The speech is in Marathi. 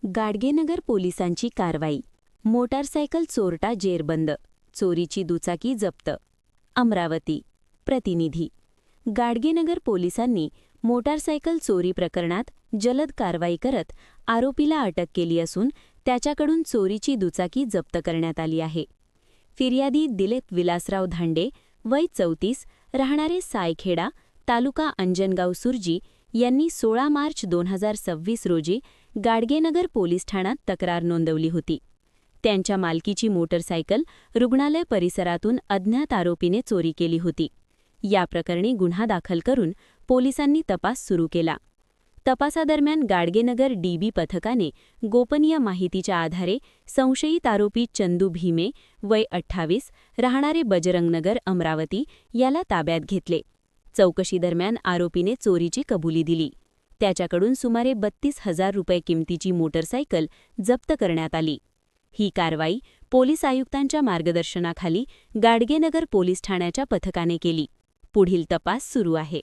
गाडगेनगर पोलिसांची कारवाई. मोटारसायकल चोरटा जेरबंद, चोरीची दुचाकी जप्त. अमरावती. प्रतिनिधी. गाडगेनगर पोलिसांनी मोटारसायकल चोरी प्रकरणात जलद कारवाई करत आरोपीला अटक केली असून त्याच्याकडून चोरीची दुचाकी जप्त करण्यात आली आहे. फिर्यादी दिलीप विलासराव धांडे, वय 34, राहणारे सायखेडा, तालुका अंजनगाव सुर्जी यांनी 16 मार्च 2026 रोजी गाडगेनगर पोलीस ठाण्यात तक्रार नोंदवली होती. त्यांच्या मालकीची मोटरसायकल रुग्णालय परिसरातून अज्ञात आरोपीने चोरी केली होती. या प्रकरणी गुन्हा दाखल करून पोलिसांनी तपास सुरू केला. तपासादरम्यान गाडगेनगर डीबी पथकाने गोपनीय माहितीच्या आधारे संशयित आरोपी चंदू भीमे, वय 28, राहणारे बजरंगनगर, अमरावती याला ताब्यात घेतले. चौकशीदरम्यान आरोपीने चोरीची कबुली दिली. त्याच्याकडून सुमारे 32,000 रुपये किमतीची मोटरसायकल जप्त करण्यात आली. ही कारवाई पोलीस आयुक्तांच्या मार्गदर्शनाखाली गाडगेनगर पोलीस ठाण्याच्या पथकाने केली. पुढील तपास सुरू आहे.